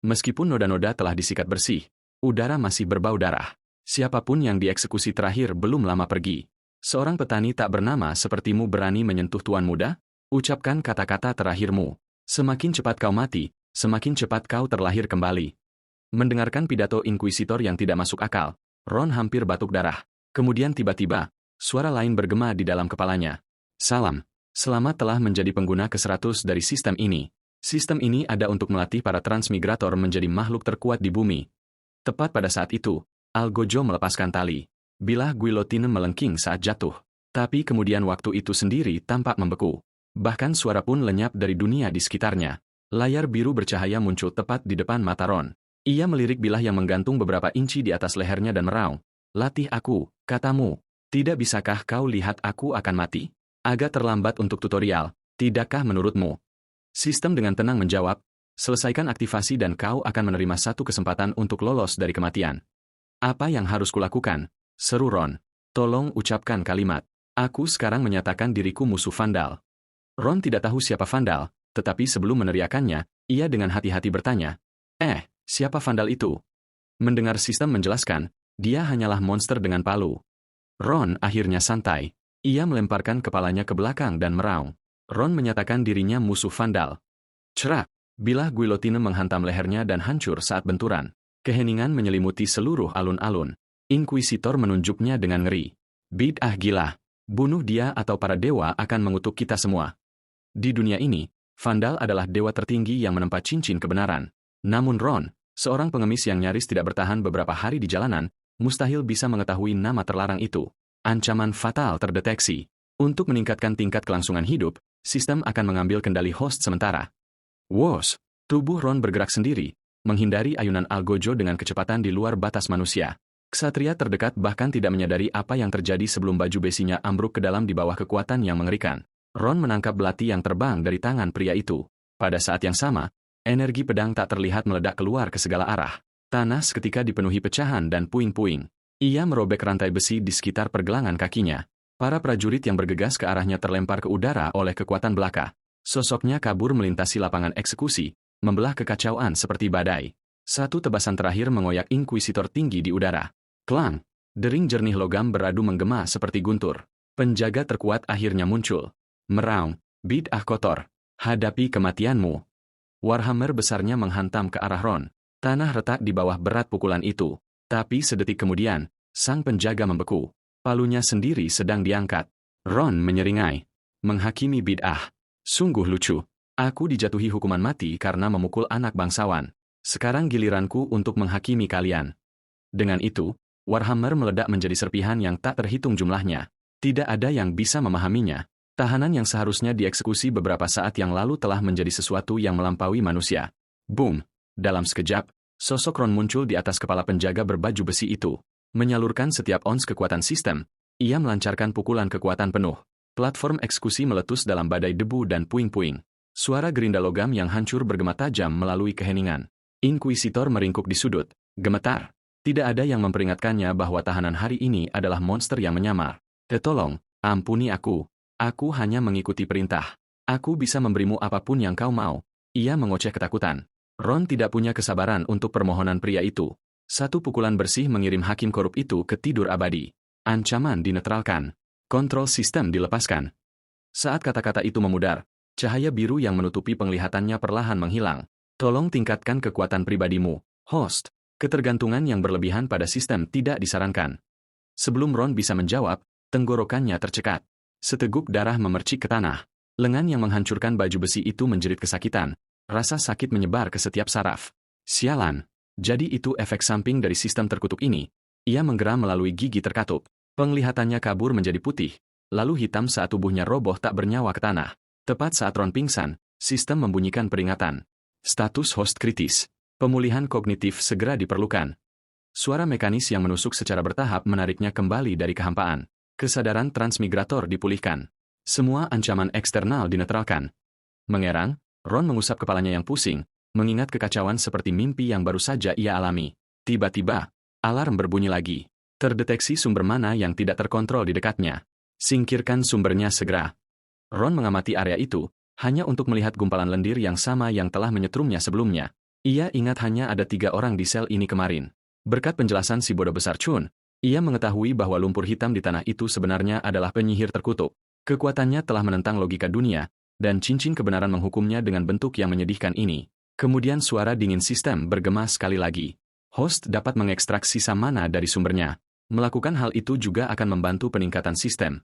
Meskipun noda-noda telah disikat bersih, udara masih berbau darah. Siapapun yang dieksekusi terakhir belum lama pergi. Seorang petani tak bernama sepertimu berani menyentuh tuan muda? Ucapkan kata-kata terakhirmu. Semakin cepat kau mati, semakin cepat kau terlahir kembali. Mendengarkan pidato inkuisitor yang tidak masuk akal, Ron hampir batuk darah. Kemudian tiba-tiba, suara lain bergema di dalam kepalanya. Salam. Selamat telah menjadi pengguna ke-100 dari sistem ini. Sistem ini ada untuk melatih para transmigrator menjadi makhluk terkuat di bumi. Tepat pada saat itu, Algojo melepaskan tali. Bilah guillotine melengking saat jatuh. Tapi kemudian waktu itu sendiri tampak membeku. Bahkan suara pun lenyap dari dunia di sekitarnya. Layar biru bercahaya muncul tepat di depan mata Ron. Ia melirik bilah yang menggantung beberapa inci di atas lehernya dan meraung. Latih aku, katamu. Tidak bisakah kau lihat aku akan mati? Agak terlambat untuk tutorial, tidakkah menurutmu? Sistem dengan tenang menjawab, selesaikan aktivasi dan kau akan menerima satu kesempatan untuk lolos dari kematian. Apa yang harus kulakukan? Seru Ron. Tolong ucapkan kalimat. Aku sekarang menyatakan diriku musuh Vandal. Ron tidak tahu siapa Vandal, tetapi sebelum meneriakannya, ia dengan hati-hati bertanya, siapa Vandal itu? Mendengar sistem menjelaskan, dia hanyalah monster dengan palu. Ron akhirnya santai. Ia melemparkan kepalanya ke belakang dan meraung. Ron menyatakan dirinya musuh Vandal. Cerak! Bilah guillotine menghantam lehernya dan hancur saat benturan. Keheningan menyelimuti seluruh alun-alun. Inkuisitor menunjuknya dengan ngeri. Bid'ah gila. Bunuh dia atau para dewa akan mengutuk kita semua. Di dunia ini, Vandal adalah dewa tertinggi yang menempa cincin kebenaran. Namun Ron, seorang pengemis yang nyaris tidak bertahan beberapa hari di jalanan, mustahil bisa mengetahui nama terlarang itu. Ancaman fatal terdeteksi. Untuk meningkatkan tingkat kelangsungan hidup, sistem akan mengambil kendali host sementara. Wos! Tubuh Ron bergerak sendiri, menghindari ayunan Algojo dengan kecepatan di luar batas manusia. Ksatria terdekat bahkan tidak menyadari apa yang terjadi sebelum baju besinya ambruk ke dalam di bawah kekuatan yang mengerikan. Ron menangkap belati yang terbang dari tangan pria itu. Pada saat yang sama, energi pedang tak terlihat meledak keluar ke segala arah. Tanah seketika dipenuhi pecahan dan puing-puing. Ia merobek rantai besi di sekitar pergelangan kakinya. Para prajurit yang bergegas ke arahnya terlempar ke udara oleh kekuatan belaka. Sosoknya kabur melintasi lapangan eksekusi, membelah kekacauan seperti badai. Satu tebasan terakhir mengoyak inkuisitor tinggi di udara. Klang! Dering jernih logam beradu menggema seperti guntur. Penjaga terkuat akhirnya muncul. Meraung, bid'ah kotor. Hadapi kematianmu. Warhammer besarnya menghantam ke arah Ron. Tanah retak di bawah berat pukulan itu. Tapi sedetik kemudian, sang penjaga membeku. Palunya sendiri sedang diangkat. Ron menyeringai. Menghakimi bid'ah. Sungguh lucu. Aku dijatuhi hukuman mati karena memukul anak bangsawan. Sekarang giliranku untuk menghakimi kalian. Dengan itu, Warhammer meledak menjadi serpihan yang tak terhitung jumlahnya. Tidak ada yang bisa memahaminya. Tahanan yang seharusnya dieksekusi beberapa saat yang lalu telah menjadi sesuatu yang melampaui manusia. Boom! Dalam sekejap, sosok Ron muncul di atas kepala penjaga berbaju besi itu. Menyalurkan setiap ons kekuatan sistem, ia melancarkan pukulan kekuatan penuh. Platform eksekusi meletus dalam badai debu dan puing-puing. Suara gerinda logam yang hancur bergema tajam melalui keheningan. Inkuisitor meringkuk di sudut, gemetar. Tidak ada yang memperingatkannya bahwa tahanan hari ini adalah monster yang menyamar. Tolong, ampuni aku. Aku hanya mengikuti perintah. Aku bisa memberimu apapun yang kau mau. Ia mengoceh ketakutan. Ron tidak punya kesabaran untuk permohonan pria itu. Satu pukulan bersih mengirim hakim korup itu ke tidur abadi. Ancaman dinetralkan. Kontrol sistem dilepaskan. Saat kata-kata itu memudar, cahaya biru yang menutupi penglihatannya perlahan menghilang. Tolong tingkatkan kekuatan pribadimu, host. Ketergantungan yang berlebihan pada sistem tidak disarankan. Sebelum Ron bisa menjawab, tenggorokannya tercekat. Seteguk darah memercik ke tanah. Lengan yang menghancurkan baju besi itu menjerit kesakitan. Rasa sakit menyebar ke setiap saraf. Sialan. Jadi itu efek samping dari sistem terkutuk ini. Ia menggeram melalui gigi terkatup. Penglihatannya kabur menjadi putih, lalu hitam saat tubuhnya roboh tak bernyawa ke tanah. Tepat saat Ron pingsan, sistem membunyikan peringatan. Status host kritis. Pemulihan kognitif segera diperlukan. Suara mekanis yang menusuk secara bertahap menariknya kembali dari kehampaan. Kesadaran transmigrator dipulihkan. Semua ancaman eksternal dinetralkan. Mengerang, Ron mengusap kepalanya yang pusing, mengingat kekacauan seperti mimpi yang baru saja ia alami. Tiba-tiba, alarm berbunyi lagi. Terdeteksi sumber mana yang tidak terkontrol di dekatnya. Singkirkan sumbernya segera. Ron mengamati area itu, hanya untuk melihat gumpalan lendir yang sama yang telah menyetrumnya sebelumnya. Ia ingat hanya ada 3 orang di sel ini kemarin. Berkat penjelasan si bodoh besar Chun, ia mengetahui bahwa lumpur hitam di tanah itu sebenarnya adalah penyihir terkutuk. Kekuatannya telah menentang logika dunia, dan cincin kebenaran menghukumnya dengan bentuk yang menyedihkan ini. Kemudian suara dingin sistem bergema sekali lagi. Host dapat mengekstrak sisa mana dari sumbernya. Melakukan hal itu juga akan membantu peningkatan sistem.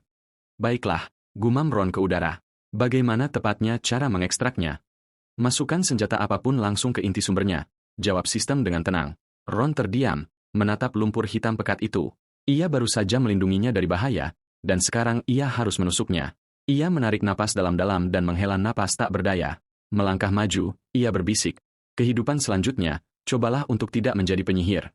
Baiklah, gumam Ron ke udara. Bagaimana tepatnya cara mengekstraknya? Masukkan senjata apapun langsung ke inti sumbernya, jawab sistem dengan tenang. Ron terdiam, menatap lumpur hitam pekat itu. Ia baru saja melindunginya dari bahaya, dan sekarang ia harus menusuknya. Ia menarik napas dalam-dalam dan menghela napas tak berdaya. Melangkah maju, ia berbisik. Kehidupan selanjutnya, cobalah untuk tidak menjadi penyihir.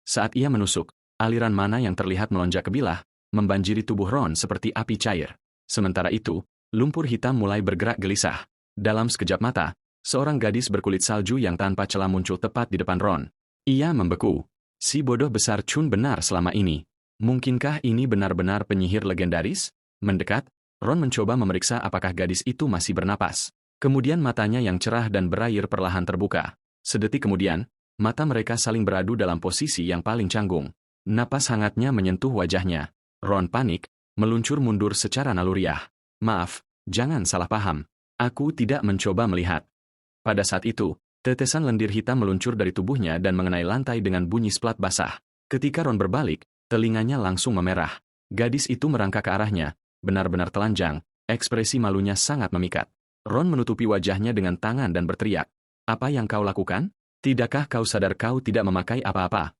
Saat ia menusuk, aliran mana yang terlihat melonjak ke bilah, membanjiri tubuh Ron seperti api cair. Sementara itu, lumpur hitam mulai bergerak gelisah. Dalam sekejap mata, seorang gadis berkulit salju yang tanpa celah muncul tepat di depan Ron. Ia membeku. Si bodoh besar Chun benar selama ini. Mungkinkah ini benar-benar penyihir legendaris? Mendekat, Ron mencoba memeriksa apakah gadis itu masih bernapas. Kemudian matanya yang cerah dan berair perlahan terbuka. Sedetik kemudian, mata mereka saling beradu dalam posisi yang paling canggung. Napas hangatnya menyentuh wajahnya. Ron panik, meluncur mundur secara naluriah. Maaf, jangan salah paham. Aku tidak mencoba melihat. Pada saat itu, tetesan lendir hitam meluncur dari tubuhnya dan mengenai lantai dengan bunyi splat basah. Ketika Ron berbalik, telinganya langsung memerah. Gadis itu merangkak ke arahnya, benar-benar telanjang, ekspresi malunya sangat memikat. Ron menutupi wajahnya dengan tangan dan berteriak, "Apa yang kau lakukan? Tidakkah kau sadar kau tidak memakai apa-apa?"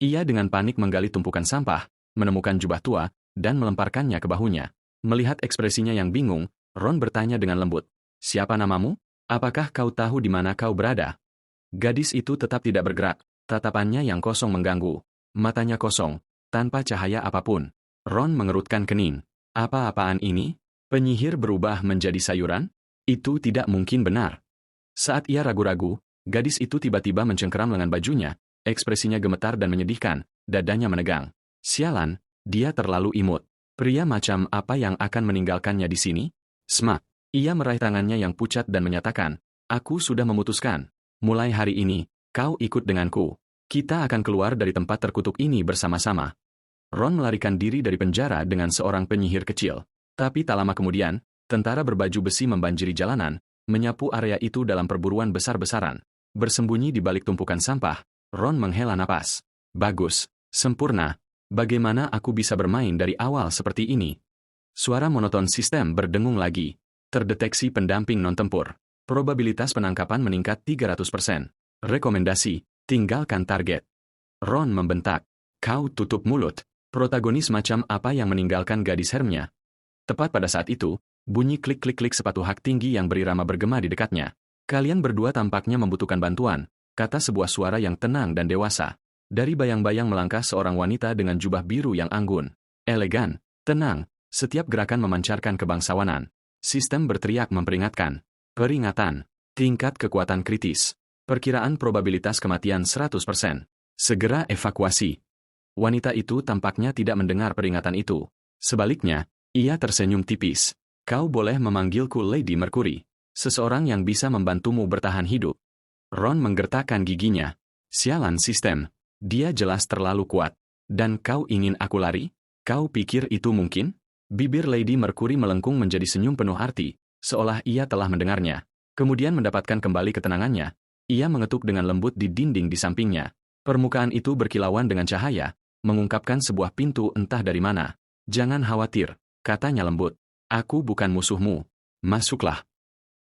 Ia dengan panik menggali tumpukan sampah, menemukan jubah tua, dan melemparkannya ke bahunya. Melihat ekspresinya yang bingung, Ron bertanya dengan lembut, "Siapa namamu? Apakah kau tahu di mana kau berada?" Gadis itu tetap tidak bergerak, tatapannya yang kosong mengganggu. Matanya kosong, tanpa cahaya apapun. Ron mengerutkan kening. Apa-apaan ini? Penyihir berubah menjadi sayuran? Itu tidak mungkin benar. Saat ia ragu-ragu, gadis itu tiba-tiba mencengkeram lengan bajunya, ekspresinya gemetar dan menyedihkan, dadanya menegang. Sialan, dia terlalu imut. Pria macam apa yang akan meninggalkannya di sini? Smak. Ia meraih tangannya yang pucat dan menyatakan, "Aku sudah memutuskan. Mulai hari ini, kau ikut denganku. Kita akan keluar dari tempat terkutuk ini bersama-sama." Ron melarikan diri dari penjara dengan seorang penyihir kecil. Tapi tak lama kemudian, tentara berbaju besi membanjiri jalanan, menyapu area itu dalam perburuan besar-besaran. Bersembunyi di balik tumpukan sampah, Ron menghela napas. Bagus, sempurna. Bagaimana aku bisa bermain dari awal seperti ini? Suara monoton sistem berdengung lagi. Terdeteksi pendamping non-tempur. Probabilitas penangkapan meningkat 300%. Rekomendasi, tinggalkan target. Ron membentak. Kau tutup mulut. Protagonis macam apa yang meninggalkan gadis Hermnya? Tepat pada saat itu, bunyi klik-klik-klik sepatu hak tinggi yang berirama bergema di dekatnya. Kalian berdua tampaknya membutuhkan bantuan, kata sebuah suara yang tenang dan dewasa. Dari bayang-bayang melangkah seorang wanita dengan jubah biru yang anggun. Elegan, tenang, setiap gerakan memancarkan kebangsawanan. Sistem berteriak memperingatkan. Peringatan, tingkat kekuatan kritis. Perkiraan probabilitas kematian 100%. Segera evakuasi. Wanita itu tampaknya tidak mendengar peringatan itu. Sebaliknya, ia tersenyum tipis. Kau boleh memanggilku Lady Mercury. Seseorang yang bisa membantumu bertahan hidup. Ron menggertakkan giginya. Sialan sistem. Dia jelas terlalu kuat. Dan kau ingin aku lari? Kau pikir itu mungkin? Bibir Lady Mercury melengkung menjadi senyum penuh arti, seolah ia telah mendengarnya. Kemudian mendapatkan kembali ketenangannya, ia mengetuk dengan lembut di dinding di sampingnya. Permukaan itu berkilauan dengan cahaya, mengungkapkan sebuah pintu entah dari mana. Jangan khawatir, katanya lembut. Aku bukan musuhmu. Masuklah.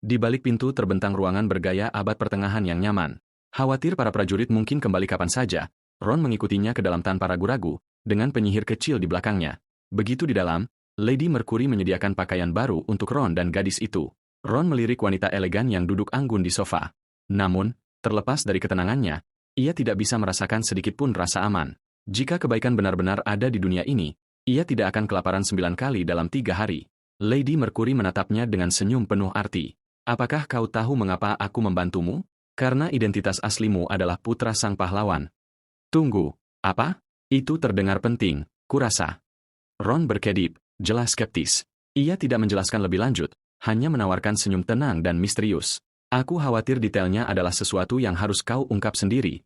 Di balik pintu terbentang ruangan bergaya abad pertengahan yang nyaman. Khawatir para prajurit mungkin kembali kapan saja, Ron mengikutinya ke dalam tanpa ragu-ragu, dengan penyihir kecil di belakangnya. Begitu di dalam, Lady Mercury menyediakan pakaian baru untuk Ron dan gadis itu. Ron melirik wanita elegan yang duduk anggun di sofa. Namun, terlepas dari ketenangannya, ia tidak bisa merasakan sedikitpun rasa aman. Jika kebaikan benar-benar ada di dunia ini, ia tidak akan kelaparan 9 kali dalam 3 hari. Lady Mercury menatapnya dengan senyum penuh arti. Apakah kau tahu mengapa aku membantumu? Karena identitas aslimu adalah putra sang pahlawan. Tunggu, apa? Itu terdengar penting, kurasa. Ron berkedip, jelas skeptis. Ia tidak menjelaskan lebih lanjut, hanya menawarkan senyum tenang dan misterius. Aku khawatir detailnya adalah sesuatu yang harus kau ungkap sendiri.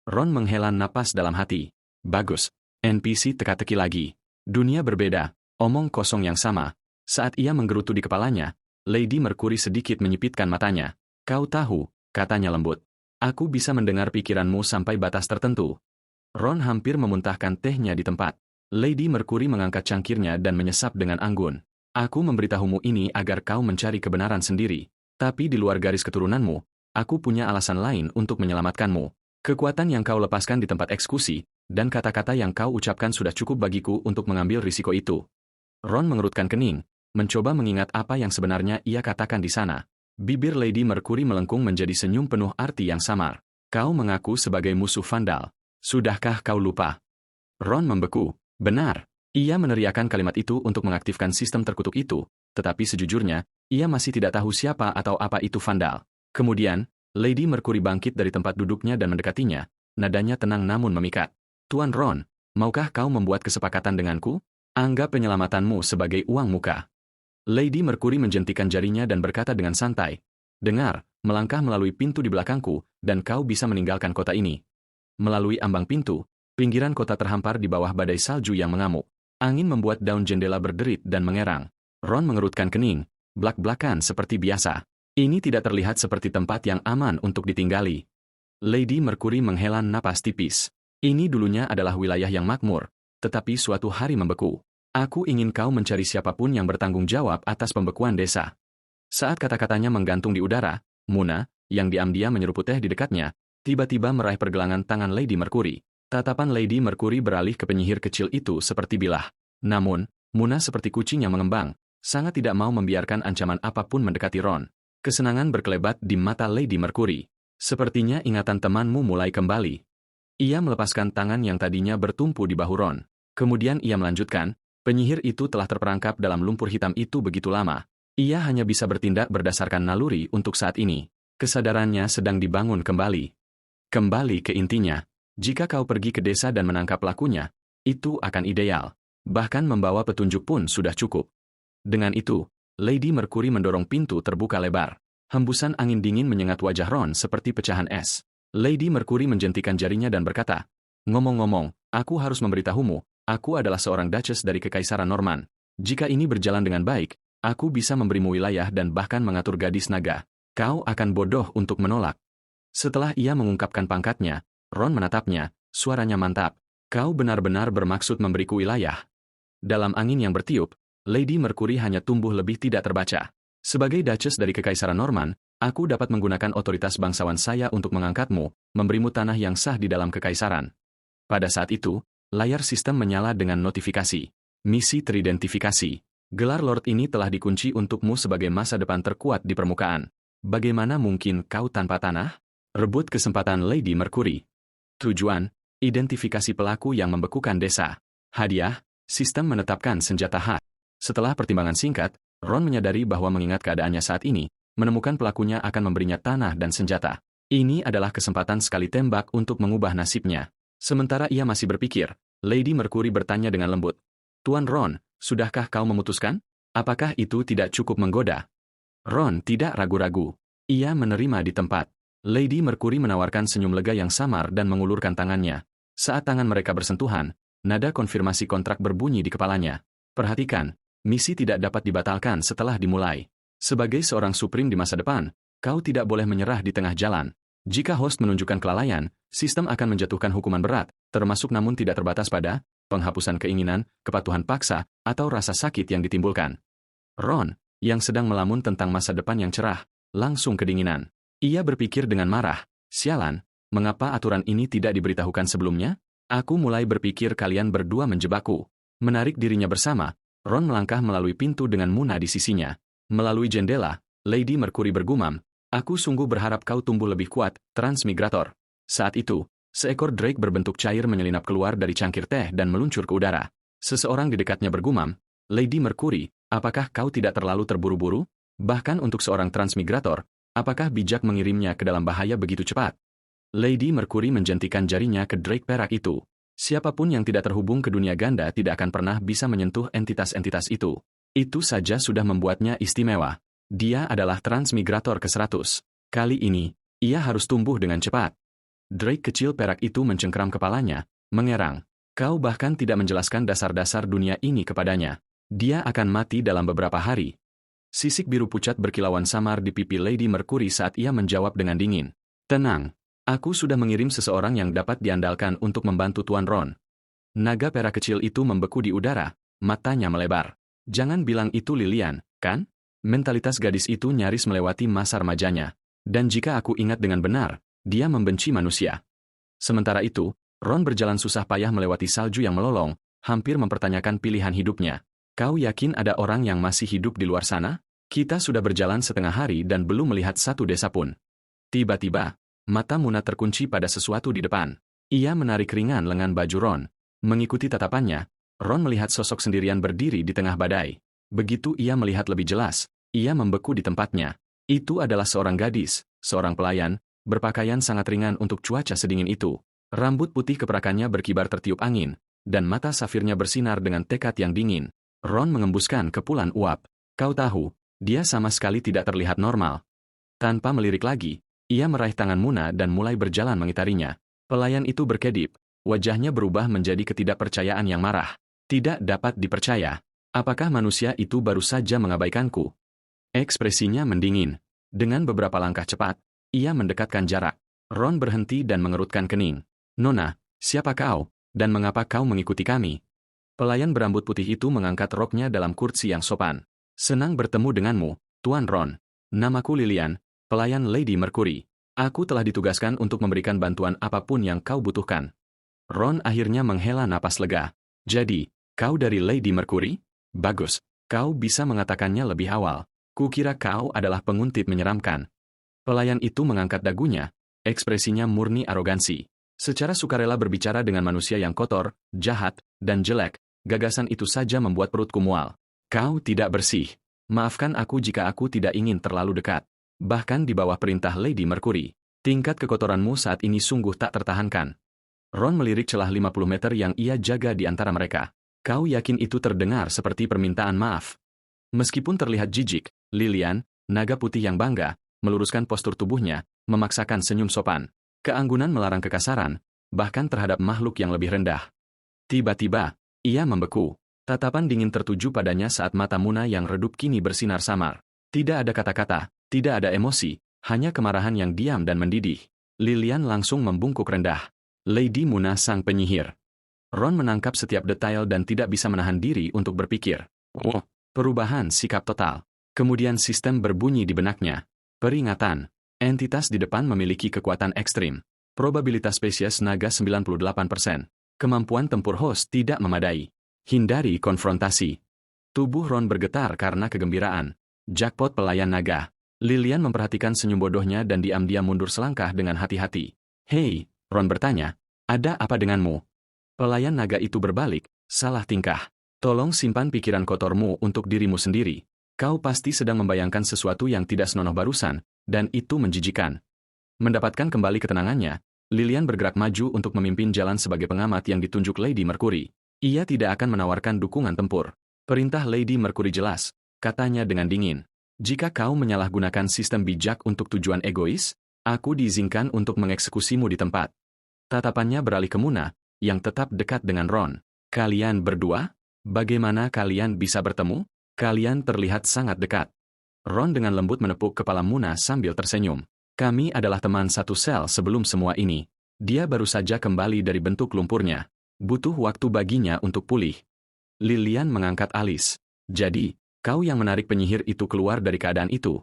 Ron menghela napas dalam hati. Bagus. NPC teka-teki lagi. Dunia berbeda, omong kosong yang sama. Saat ia menggerutu di kepalanya, Lady Mercury sedikit menyipitkan matanya. Kau tahu, katanya lembut. Aku bisa mendengar pikiranmu sampai batas tertentu. Ron hampir memuntahkan tehnya di tempat. Lady Mercury mengangkat cangkirnya dan menyesap dengan anggun. Aku memberitahumu ini agar kau mencari kebenaran sendiri. Tapi di luar garis keturunanmu, aku punya alasan lain untuk menyelamatkanmu. Kekuatan yang kau lepaskan di tempat eksekusi, dan kata-kata yang kau ucapkan sudah cukup bagiku untuk mengambil risiko itu. Ron mengerutkan kening, mencoba mengingat apa yang sebenarnya ia katakan di sana. Bibir Lady Mercury melengkung menjadi senyum penuh arti yang samar. Kau mengaku sebagai musuh Vandal. Sudahkah kau lupa? Ron membeku. Benar. Ia meneriakkan kalimat itu untuk mengaktifkan sistem terkutuk itu, tetapi sejujurnya, ia masih tidak tahu siapa atau apa itu Vandal. Kemudian, Lady Mercury bangkit dari tempat duduknya dan mendekatinya, nadanya tenang namun memikat. Tuan Ron, maukah kau membuat kesepakatan denganku? Anggap penyelamatanmu sebagai uang muka. Lady Mercury menjentikan jarinya dan berkata dengan santai, dengar, melangkah melalui pintu di belakangku, dan kau bisa meninggalkan kota ini. Melalui ambang pintu, pinggiran kota terhampar di bawah badai salju yang mengamuk. Angin membuat daun jendela berderit dan mengerang. Ron mengerutkan kening, blak-blakan seperti biasa. Ini tidak terlihat seperti tempat yang aman untuk ditinggali. Lady Mercury menghela napas tipis. Ini dulunya adalah wilayah yang makmur, tetapi suatu hari membeku. Aku ingin kau mencari siapapun yang bertanggung jawab atas pembekuan desa. Saat kata-katanya menggantung di udara, Muna, yang diam-diam menyeruput teh di dekatnya, tiba-tiba meraih pergelangan tangan Lady Mercury. Tatapan Lady Mercury beralih ke penyihir kecil itu seperti bilah. Namun, Muna seperti kucing yang mengembang, sangat tidak mau membiarkan ancaman apapun mendekati Ron. Kesenangan berkelebat di mata Lady Mercury. Sepertinya ingatan temanmu mulai kembali. Ia melepaskan tangan yang tadinya bertumpu di bahu Ron. Kemudian ia melanjutkan, penyihir itu telah terperangkap dalam lumpur hitam itu begitu lama. Ia hanya bisa bertindak berdasarkan naluri untuk saat ini. Kesadarannya sedang dibangun kembali. Kembali ke intinya. Jika kau pergi ke desa dan menangkap pelakunya, itu akan ideal. Bahkan membawa petunjuk pun sudah cukup. Dengan itu, Lady Mercury mendorong pintu terbuka lebar. Hembusan angin dingin menyengat wajah Ron seperti pecahan es. Lady Mercury menjentikan jarinya dan berkata, ngomong-ngomong, aku harus memberitahumu, aku adalah seorang Duchess dari Kekaisaran Norman. Jika ini berjalan dengan baik, aku bisa memberimu wilayah dan bahkan mengatur gadis naga. Kau akan bodoh untuk menolak. Setelah ia mengungkapkan pangkatnya, Ron menatapnya, suaranya mantap. Kau benar-benar bermaksud memberiku wilayah. Dalam angin yang bertiup, Lady Mercury hanya tumbuh lebih tidak terbaca. Sebagai Duchess dari Kekaisaran Norman, aku dapat menggunakan otoritas bangsawan saya untuk mengangkatmu, memberimu tanah yang sah di dalam kekaisaran. Pada saat itu, layar sistem menyala dengan notifikasi. Misi teridentifikasi. Gelar Lord ini telah dikunci untukmu sebagai masa depan terkuat di permukaan. Bagaimana mungkin kau tanpa tanah? Rebut kesempatan Lady Mercury. Tujuan, identifikasi pelaku yang membekukan desa. Hadiah, sistem menetapkan senjata khas. Setelah pertimbangan singkat, Ron menyadari bahwa mengingat keadaannya saat ini, menemukan pelakunya akan memberinya tanah dan senjata. Ini adalah kesempatan sekali tembak untuk mengubah nasibnya. Sementara ia masih berpikir, Lady Mercury bertanya dengan lembut. Tuan Ron, sudahkah kau memutuskan? Apakah itu tidak cukup menggoda? Ron tidak ragu-ragu. Ia menerima di tempat. Lady Mercury menawarkan senyum lega yang samar dan mengulurkan tangannya. Saat tangan mereka bersentuhan, nada konfirmasi kontrak berbunyi di kepalanya. Perhatikan, misi tidak dapat dibatalkan setelah dimulai. Sebagai seorang Supreme di masa depan, kau tidak boleh menyerah di tengah jalan. Jika host menunjukkan kelalaian, sistem akan menjatuhkan hukuman berat, termasuk namun tidak terbatas pada penghapusan keinginan, kepatuhan paksa, atau rasa sakit yang ditimbulkan. Ron, yang sedang melamun tentang masa depan yang cerah, langsung kedinginan. Ia berpikir dengan marah, sialan, mengapa aturan ini tidak diberitahukan sebelumnya? Aku mulai berpikir kalian berdua menjebakku. Menarik dirinya bersama, Ron melangkah melalui pintu dengan Muna di sisinya. Melalui jendela, Lady Mercury bergumam, aku sungguh berharap kau tumbuh lebih kuat, transmigrator. Saat itu, seekor drake berbentuk cair menyelinap keluar dari cangkir teh dan meluncur ke udara. Seseorang di dekatnya bergumam, Lady Mercury, apakah kau tidak terlalu terburu-buru? Bahkan untuk seorang transmigrator, apakah bijak mengirimnya ke dalam bahaya begitu cepat? Lady Mercury menjentikan jarinya ke drake perak itu. Siapapun yang tidak terhubung ke dunia ganda tidak akan pernah bisa menyentuh entitas-entitas itu. Itu saja sudah membuatnya istimewa. Dia adalah transmigrator ke-100. Kali ini, ia harus tumbuh dengan cepat. Drake kecil perak itu mencengkeram kepalanya, mengerang. Kau bahkan tidak menjelaskan dasar-dasar dunia ini kepadanya. Dia akan mati dalam beberapa hari. Sisik biru pucat berkilauan samar di pipi Lady Mercury saat ia menjawab dengan dingin. Tenang, aku sudah mengirim seseorang yang dapat diandalkan untuk membantu Tuan Ron. Naga perak kecil itu membeku di udara, matanya melebar. Jangan bilang itu Lilian, kan? Mentalitas gadis itu nyaris melewati masa remajanya. Dan jika aku ingat dengan benar, dia membenci manusia. Sementara itu, Ron berjalan susah payah melewati salju yang melolong, hampir mempertanyakan pilihan hidupnya. Kau yakin ada orang yang masih hidup di luar sana? Kita sudah berjalan setengah hari dan belum melihat satu desa pun. Tiba-tiba, mata Muna terkunci pada sesuatu di depan. Ia menarik ringan lengan baju Ron. Mengikuti tatapannya, Ron melihat sosok sendirian berdiri di tengah badai. Begitu ia melihat lebih jelas, ia membeku di tempatnya. Itu adalah seorang gadis, seorang pelayan, berpakaian sangat ringan untuk cuaca sedingin itu. Rambut putih keperakannya berkibar tertiup angin, dan mata safirnya bersinar dengan tekad yang dingin. Ron mengembuskan kepulan uap. Kau tahu, dia sama sekali tidak terlihat normal. Tanpa melirik lagi, ia meraih tangan Muna dan mulai berjalan mengitarinya. Pelayan itu berkedip, wajahnya berubah menjadi ketidakpercayaan yang marah. Tidak dapat dipercaya. Apakah manusia itu baru saja mengabaikanku? Ekspresinya mendingin. Dengan beberapa langkah cepat, ia mendekatkan jarak. Ron berhenti dan mengerutkan kening. Nona, siapa kau, dan mengapa kau mengikuti kami? Pelayan berambut putih itu mengangkat roknya dalam kursi yang sopan. Senang bertemu denganmu, Tuan Ron. Namaku Lilian, pelayan Lady Mercury. Aku telah ditugaskan untuk memberikan bantuan apapun yang kau butuhkan. Ron akhirnya menghela napas lega. Jadi, kau dari Lady Mercury? Bagus, kau bisa mengatakannya lebih awal. Kukira kau adalah penguntit menyeramkan. Pelayan itu mengangkat dagunya, ekspresinya murni arogansi. Secara sukarela berbicara dengan manusia yang kotor, jahat, dan jelek, gagasan itu saja membuat perutku mual. Kau tidak bersih. Maafkan aku jika aku tidak ingin terlalu dekat. Bahkan di bawah perintah Lady Mercury, tingkat kekotoranmu saat ini sungguh tak tertahankan. Ron melirik celah 50 meter yang ia jaga di antara mereka. Kau yakin itu terdengar seperti permintaan maaf? Meskipun terlihat jijik, Lilian, naga putih yang bangga, meluruskan postur tubuhnya, memaksakan senyum sopan. Keanggunan melarang kekasaran, bahkan terhadap makhluk yang lebih rendah. Tiba-tiba, ia membeku. Tatapan dingin tertuju padanya saat mata Muna yang redup kini bersinar samar. Tidak ada kata-kata, tidak ada emosi, hanya kemarahan yang diam dan mendidih. Lilian langsung membungkuk rendah. Lady Muna sang penyihir. Ron menangkap setiap detail dan tidak bisa menahan diri untuk berpikir. Oh, perubahan sikap total. Kemudian sistem berbunyi di benaknya. Peringatan. Entitas di depan memiliki kekuatan ekstrim. Probabilitas spesies naga 98%. Kemampuan tempur host tidak memadai. Hindari konfrontasi. Tubuh Ron bergetar karena kegembiraan. Jackpot pelayan naga. Lilian memperhatikan senyum bodohnya dan diam-diam mundur selangkah dengan hati-hati. Hei, Ron bertanya, ada apa denganmu? Pelayan naga itu berbalik, salah tingkah. Tolong simpan pikiran kotormu untuk dirimu sendiri. Kau pasti sedang membayangkan sesuatu yang tidak senonoh barusan, dan itu menjijikan. Mendapatkan kembali ketenangannya, Lilian bergerak maju untuk memimpin jalan sebagai pengamat yang ditunjuk Lady Mercury. Ia tidak akan menawarkan dukungan tempur. Perintah Lady Mercury jelas, katanya dengan dingin. Jika kau menyalahgunakan sistem bijak untuk tujuan egois, aku diizinkan untuk mengeksekusimu di tempat. Tatapannya beralih ke Muna, yang tetap dekat dengan Ron. Kalian berdua? Bagaimana kalian bisa bertemu? Kalian terlihat sangat dekat. Ron dengan lembut menepuk kepala Muna sambil tersenyum. Kami adalah teman satu sel sebelum semua ini. Dia baru saja kembali dari bentuk lumpurnya. Butuh waktu baginya untuk pulih. Lilian mengangkat alis. Jadi, kau yang menarik penyihir itu keluar dari keadaan itu?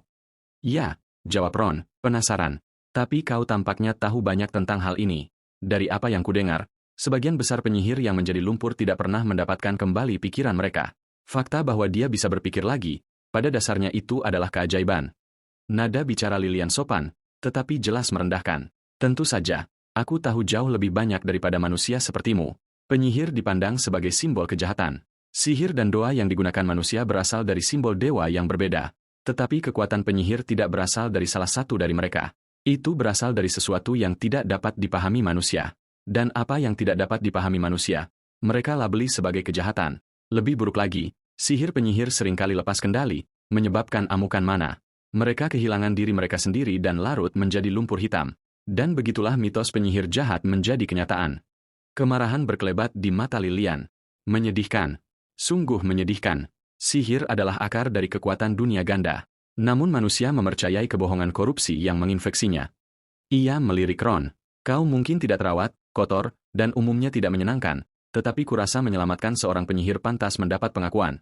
Ya, jawab Ron, penasaran. Tapi kau tampaknya tahu banyak tentang hal ini. Dari apa yang kudengar, sebagian besar penyihir yang menjadi lumpur tidak pernah mendapatkan kembali pikiran mereka. Fakta bahwa dia bisa berpikir lagi, pada dasarnya itu adalah keajaiban. Nada bicara Lilian sopan, tetapi jelas merendahkan. Tentu saja, aku tahu jauh lebih banyak daripada manusia sepertimu. Penyihir dipandang sebagai simbol kejahatan. Sihir dan doa yang digunakan manusia berasal dari simbol dewa yang berbeda. Tetapi kekuatan penyihir tidak berasal dari salah satu dari mereka. Itu berasal dari sesuatu yang tidak dapat dipahami manusia. Dan apa yang tidak dapat dipahami manusia, mereka labeli sebagai kejahatan. Lebih buruk lagi, sihir penyihir seringkali lepas kendali, menyebabkan amukan mana. Mereka kehilangan diri mereka sendiri dan larut menjadi lumpur hitam. Dan begitulah mitos penyihir jahat menjadi kenyataan. Kemarahan berkelebat di mata Lilian. Menyedihkan. Sungguh menyedihkan. Sihir adalah akar dari kekuatan dunia ganda. Namun manusia mempercayai kebohongan korupsi yang menginfeksinya. Ia melirik Ron. Kau mungkin tidak terawat, kotor, dan umumnya tidak menyenangkan, tetapi kurasa menyelamatkan seorang penyihir pantas mendapat pengakuan.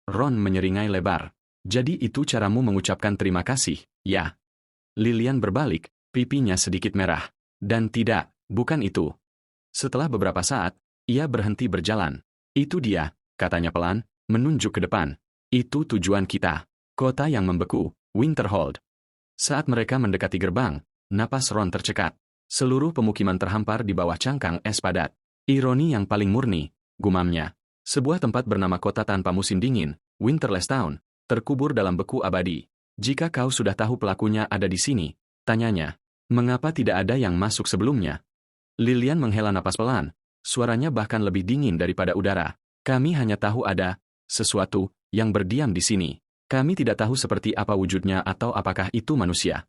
Ron menyeringai lebar. Jadi itu caramu mengucapkan terima kasih, ya? Lilian berbalik, pipinya sedikit merah. Dan tidak, bukan itu. Setelah beberapa saat, ia berhenti berjalan. Itu dia, katanya pelan, menunjuk ke depan. Itu tujuan kita. Kota yang membeku, Winterhold. Saat mereka mendekati gerbang, napas Ron tercekat. Seluruh pemukiman terhampar di bawah cangkang es padat. Ironi yang paling murni, gumamnya. Sebuah tempat bernama kota tanpa musim dingin, Winterless Town, terkubur dalam beku abadi. Jika kau sudah tahu pelakunya ada di sini, tanyanya, mengapa tidak ada yang masuk sebelumnya? Lilian menghela napas pelan, suaranya bahkan lebih dingin daripada udara. Kami hanya tahu ada sesuatu yang berdiam di sini. Kami tidak tahu seperti apa wujudnya atau apakah itu manusia.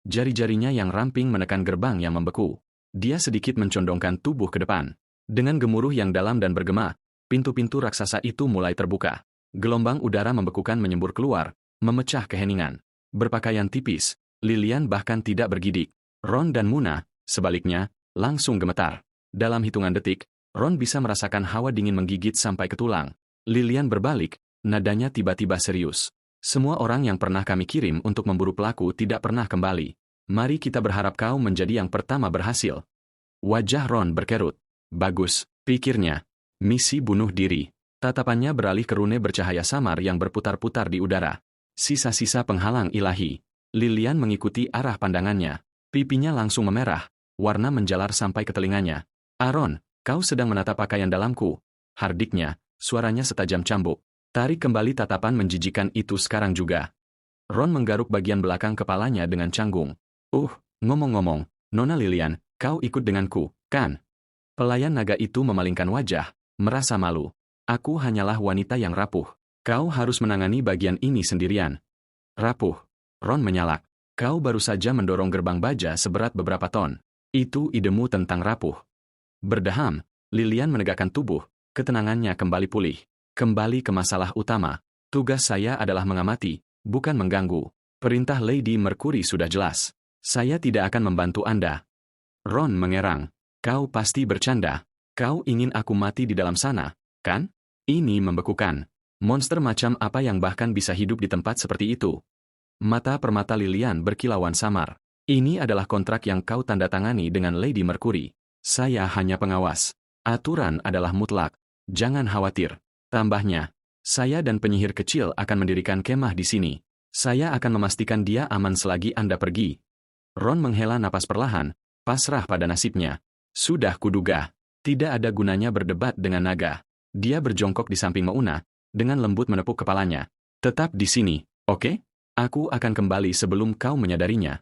Jari-jarinya yang ramping menekan gerbang yang membeku. Dia sedikit mencondongkan tubuh ke depan. Dengan gemuruh yang dalam dan bergema, pintu-pintu raksasa itu mulai terbuka. Gelombang udara membekukan menyembur keluar, memecah keheningan. Berpakaian tipis, Lilian bahkan tidak bergidik. Ron dan Muna, sebaliknya, langsung gemetar. Dalam hitungan detik, Ron bisa merasakan hawa dingin menggigit sampai ke tulang. Lilian berbalik, nadanya tiba-tiba serius. Semua orang yang pernah kami kirim untuk memburu pelaku tidak pernah kembali. Mari kita berharap kau menjadi yang pertama berhasil. Wajah Ron berkerut. Bagus, pikirnya. Misi bunuh diri. Tatapannya beralih ke rune bercahaya samar yang berputar-putar di udara. Sisa-sisa penghalang ilahi. Lilian mengikuti arah pandangannya. Pipinya langsung memerah. Warna menjalar sampai ke telinganya. Aaron, kau sedang menatap pakaian dalamku. Hardiknya, suaranya setajam cambuk. Tarik kembali tatapan menjijikan itu sekarang juga. Ron menggaruk bagian belakang kepalanya dengan canggung. Ngomong-ngomong, Nona Lilian, kau ikut denganku, kan? Pelayan naga itu memalingkan wajah, merasa malu. Aku hanyalah wanita yang rapuh. Kau harus menangani bagian ini sendirian. Rapuh. Ron menyalak. Kau baru saja mendorong gerbang baja seberat beberapa ton. Itu idemu tentang rapuh. Berdeham, Lilian menegakkan tubuh, ketenangannya kembali pulih. Kembali ke masalah utama. Tugas saya adalah mengamati, bukan mengganggu. Perintah Lady Mercury sudah jelas. Saya tidak akan membantu Anda. Ron mengerang. Kau pasti bercanda. Kau ingin aku mati di dalam sana, kan? Ini membekukan. Monster macam apa yang bahkan bisa hidup di tempat seperti itu? Mata permata Lilian berkilauan samar. Ini adalah kontrak yang kau tanda tangani dengan Lady Mercury. Saya hanya pengawas. Aturan adalah mutlak. Jangan khawatir. Tambahnya, saya dan penyihir kecil akan mendirikan kemah di sini. Saya akan memastikan dia aman selagi Anda pergi. Ron menghela napas perlahan, pasrah pada nasibnya. Sudah kuduga. Tidak ada gunanya berdebat dengan naga. Dia berjongkok di samping Mauna, dengan lembut menepuk kepalanya. Tetap di sini, oke? Aku akan kembali sebelum kau menyadarinya.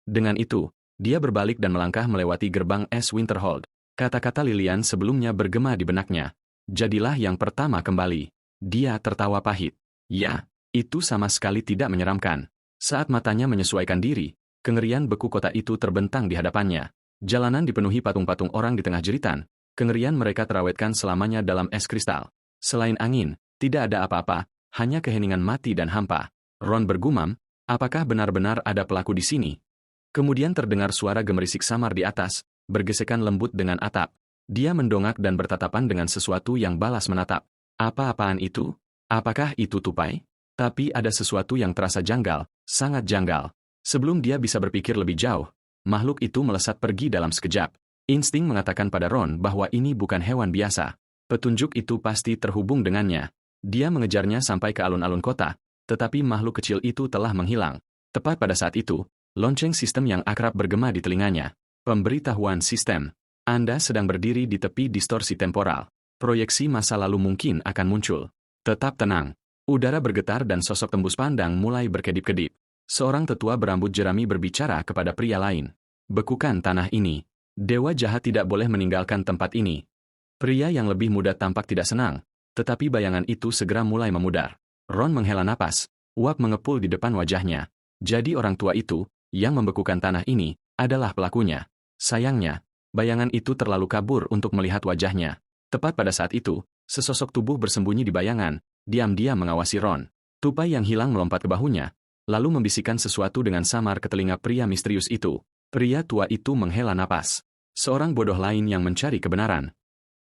Dengan itu, dia berbalik dan melangkah melewati gerbang es Winterhold. Kata-kata Lilian sebelumnya bergema di benaknya. Jadilah yang pertama kembali. Dia tertawa pahit. Ya, itu sama sekali tidak menyeramkan. Saat matanya menyesuaikan diri, kengerian beku kota itu terbentang di hadapannya. Jalanan dipenuhi patung-patung orang di tengah jeritan. Kengerian mereka terawetkan selamanya dalam es kristal. Selain angin, tidak ada apa-apa, hanya keheningan mati dan hampa. Ron bergumam, apakah benar-benar ada pelaku di sini? Kemudian terdengar suara gemerisik samar di atas, bergesekan lembut dengan atap. Dia mendongak dan bertatapan dengan sesuatu yang balas menatap. Apa-apaan itu? Apakah itu tupai? Tapi ada sesuatu yang terasa janggal, sangat janggal. Sebelum dia bisa berpikir lebih jauh, makhluk itu melesat pergi dalam sekejap. Insting mengatakan pada Ron bahwa ini bukan hewan biasa. Petunjuk itu pasti terhubung dengannya. Dia mengejarnya sampai ke alun-alun kota, tetapi makhluk kecil itu telah menghilang. Tepat pada saat itu, lonceng sistem yang akrab bergema di telinganya. Pemberitahuan sistem. Anda sedang berdiri di tepi distorsi temporal. Proyeksi masa lalu mungkin akan muncul. Tetap tenang. Udara bergetar dan sosok tembus pandang mulai berkedip-kedip. Seorang tetua berambut jerami berbicara kepada pria lain. Bekukan tanah ini. Dewa jahat tidak boleh meninggalkan tempat ini. Pria yang lebih muda tampak tidak senang, tetapi bayangan itu segera mulai memudar. Ron menghela napas. Uap mengepul di depan wajahnya. Jadi orang tua itu, yang membekukan tanah ini, adalah pelakunya. Sayangnya, bayangan itu terlalu kabur untuk melihat wajahnya. Tepat pada saat itu, sesosok tubuh bersembunyi di bayangan, diam-diam mengawasi Ron. Tupai yang hilang melompat ke bahunya, lalu membisikkan sesuatu dengan samar ke telinga pria misterius itu. Pria tua itu menghela napas. Seorang bodoh lain yang mencari kebenaran.